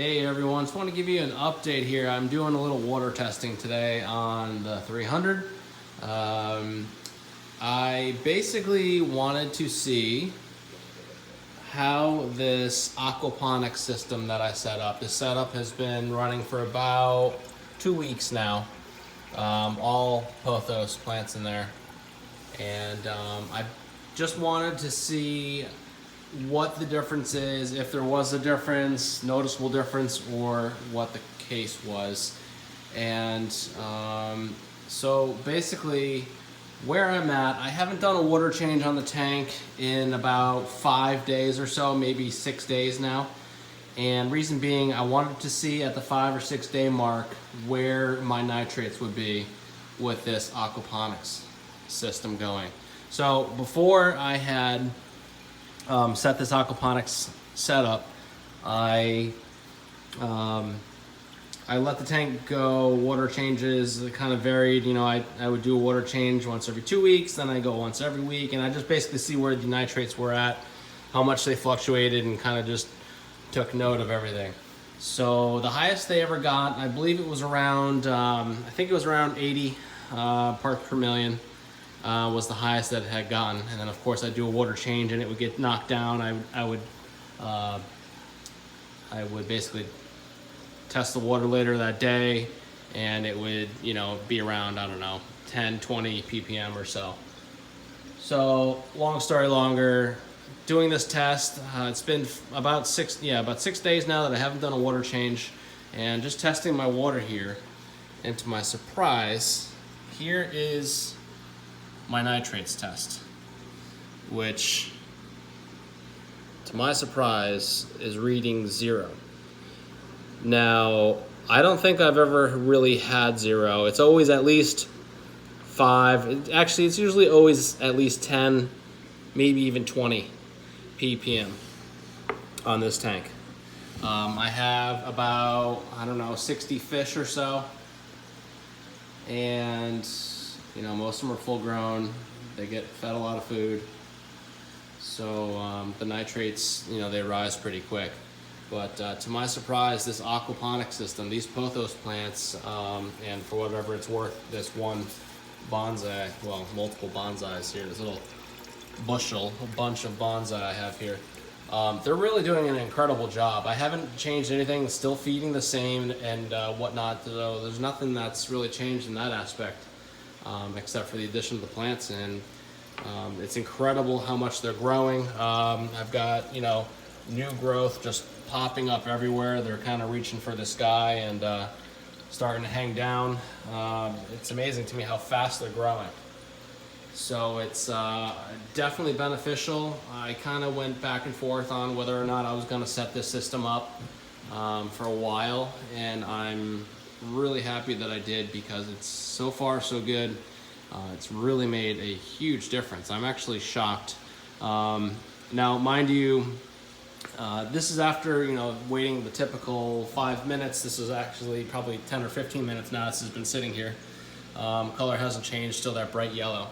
Hey everyone, just want to give you an update here. I'm doing a little water testing today on the 300. I basically wanted to see how this aquaponics system that I set up. This setup has been running for about 2 weeks now. All pothos plants in there. And I just wanted to see what the difference is, if there was a difference, noticeable difference, or what the case was. And so basically where I'm at, I haven't done a water change on the tank in about 5 days or so, maybe 6 days now. And reason being, I wanted to see at the 5 or 6 day mark where my nitrates would be with this aquaponics system going. So before I had set this aquaponics setup, I let the tank go. Water changes kind of varied. You know, I would do a water change once every 2 weeks, then I go once every week, and I just basically see where the nitrates were at, how much they fluctuated, and kind of just took note of everything. So the highest they ever got, I believe it was around, I think it was around 80 parts per million. Was the highest that it had gotten. And then of course I'd do a water change and it would get knocked down. I would basically test the water later that day and it would, you know, be around, I don't know, 10, 20 ppm or so. So long story longer, doing this test, it's been about 6 days now that I haven't done a water change, and just testing my water here. And to my surprise, here is my nitrates test, which to my surprise is reading 0. Now, I don't think I've ever really had 0. It's always at least 5. Actually, it's usually always at least 10, maybe even 20 ppm on this tank. I have about, I don't know, 60 fish or so, and you know, most of them are full grown. They get fed a lot of food. So the nitrates, you know, they rise pretty quick. But to my surprise, this aquaponics system, these pothos plants, and for whatever it's worth, this one bonsai, well, multiple bonsais here, this little bunch of bonsai I have here, they're really doing an incredible job. I haven't changed anything, still feeding the same and whatnot, so there's nothing that's really changed in that aspect. Except for the addition of the plants, and it's incredible how much they're growing. I've got, you know, new growth just popping up everywhere. They're kind of reaching for the sky and starting to hang down. It's amazing to me how fast they're growing. So it's definitely beneficial. I kind of went back and forth on whether or not I was going to set this system up for a while, and I'm really happy that I did, because it's so far so good. It's really made a huge difference. I'm actually shocked. Now, mind you, this is after, you know, waiting the typical 5 minutes. This is actually probably 10 or 15 minutes now. This has been sitting here. Color hasn't changed, still that bright yellow.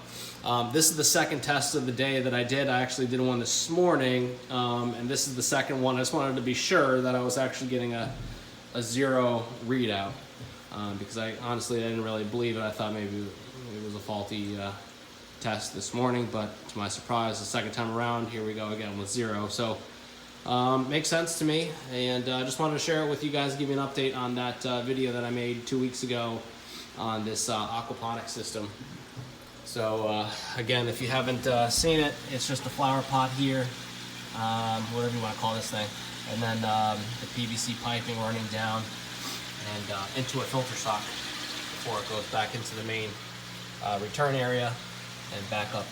This is the second test of the day that I did. I actually did one this morning, and this is the second one. I just wanted to be sure that I was actually getting a 0 readout. Because I honestly didn't really believe it. I thought maybe it was a faulty test this morning, but to my surprise, the second time around, here we go again with 0. So makes sense to me, and I just wanted to share it with you guys, give you an update on that video that I made 2 weeks ago on this aquaponics system. So again, if you haven't seen it, it's just a flower pot here, whatever you want to call this thing, and then the PVC piping running down and into a filter sock before it goes back into the main return area and back up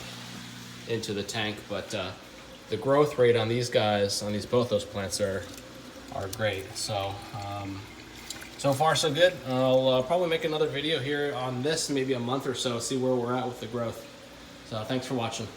into the tank. But the growth rate on these guys, on these both those plants, are great. So so far so good. I'll probably make another video here on this in maybe a month or so, see where we're at with the growth. So thanks for watching.